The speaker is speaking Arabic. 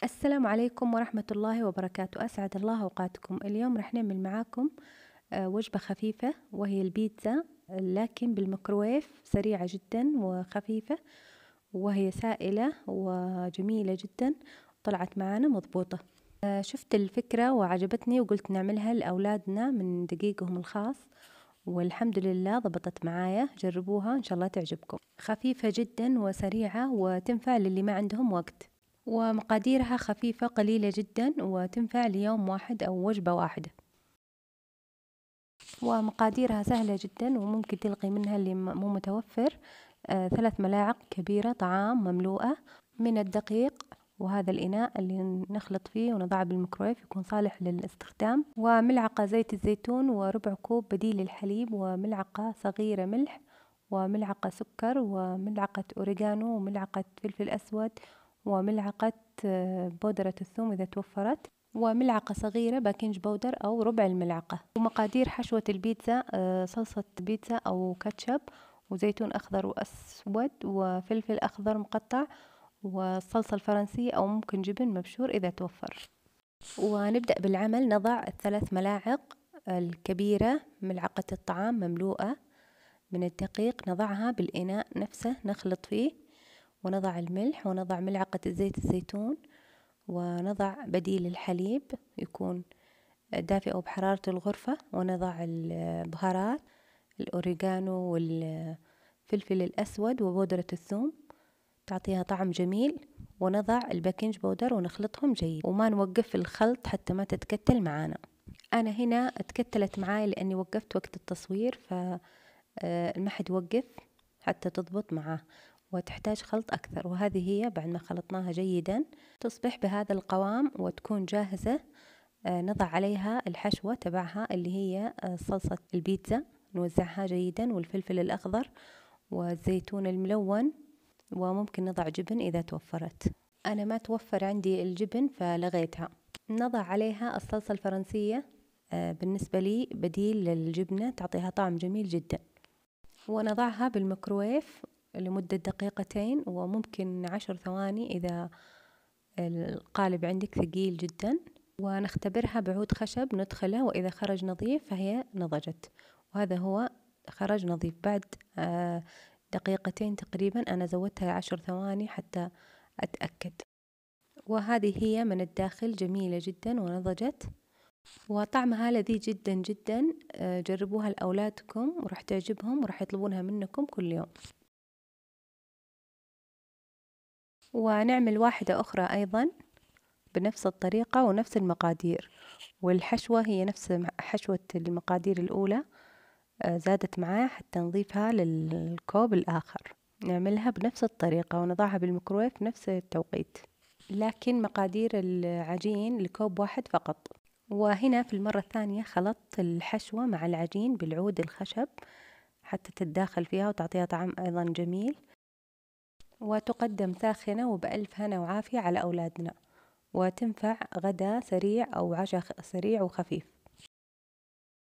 السلام عليكم ورحمة الله وبركاته، أسعد الله أوقاتكم. اليوم رح نعمل معاكم وجبة خفيفة وهي البيتزا، لكن بالميكروويف، سريعة جدا وخفيفة، وهي سائلة وجميلة جدا. طلعت معانا مضبوطة. شفت الفكرة وعجبتني وقلت نعملها لأولادنا من دقيقهم الخاص، والحمد لله ضبطت معايا. جربوها إن شاء الله تعجبكم. خفيفة جدا وسريعة وتنفع للي ما عندهم وقت، ومقاديرها خفيفة قليلة جدا وتنفع ليوم واحد أو وجبة واحدة. ومقاديرها سهلة جدا وممكن تلقي منها اللي مو متوفر. 3 ملاعق كبيرة طعام مملوءة من الدقيق، وهذا الإناء اللي نخلط فيه ونضعه بالميكرويف يكون صالح للاستخدام، وملعقة زيت الزيتون، وربع كوب بديل الحليب، وملعقة صغيرة ملح، وملعقة سكر، وملعقة أوريجانو، وملعقة فلفل أسود، وملعقة بودرة الثوم إذا توفرت، وملعقة صغيرة باكنج بودر أو ربع الملعقة. ومقادير حشوة البيتزا: صلصة بيتزا أو كاتشب، وزيتون أخضر وأسود، وفلفل أخضر مقطع، والصلصة الفرنسية أو ممكن جبن مبشور إذا توفر. ونبدأ بالعمل. نضع 3 ملاعق الكبيرة ملعقة الطعام مملوءة من الدقيق، نضعها بالإناء نفسه نخلط فيه، ونضع الملح، ونضع ملعقة زيت الزيتون، ونضع بديل الحليب يكون دافئ أو بحرارة الغرفة، ونضع البهارات: الأوريجانو والفلفل الأسود وبودرة الثوم تعطيها طعم جميل، ونضع البيكنج بودر ونخلطهم جيد، وما نوقف الخلط حتى ما تتكتل معانا. أنا هنا اتكتلت معاي لأني وقفت وقت التصوير، ما حد يوقف حتى تضبط معاه، وتحتاج خلط أكثر. وهذه هي بعد ما خلطناها جيدا تصبح بهذا القوام وتكون جاهزة. نضع عليها الحشوة تبعها اللي هي صلصة البيتزا، نوزعها جيدا، والفلفل الأخضر، والزيتون الملون، وممكن نضع جبن إذا توفرت. أنا ما توفر عندي الجبن فلغيتها. نضع عليها الصلصة الفرنسية، بالنسبة لي بديل للجبنة، تعطيها طعم جميل جدا. ونضعها بالميكروويف لمدة 2 دقيقة، وممكن 10 ثواني إذا القالب عندك ثقيل جدا. ونختبرها بعود خشب ندخله، وإذا خرج نظيف فهي نضجت، وهذا هو خرج نظيف. بعد 2 دقيقة تقريبا أنا زودتها 10 ثواني حتى أتأكد. وهذه هي من الداخل جميلة جدا ونضجت، وطعمها لذيذ جدا جدا. جربوها لأولادكم وراح تعجبهم وراح يطلبونها منكم كل يوم. ونعمل واحدة أخرى أيضا بنفس الطريقة ونفس المقادير، والحشوة هي نفس حشوة المقادير الأولى. زادت معاه حتى نضيفها للكوب الآخر. نعملها بنفس الطريقة ونضعها بالميكرويف نفس التوقيت، لكن مقادير العجين لكوب واحد فقط. وهنا في المرة الثانية خلطت الحشوة مع العجين بالعود الخشب حتى تتداخل فيها وتعطيها طعم أيضا جميل، وتقدم ساخنة وبألف هنا وعافية على أولادنا، وتنفع غدا سريع أو عشاء سريع وخفيف.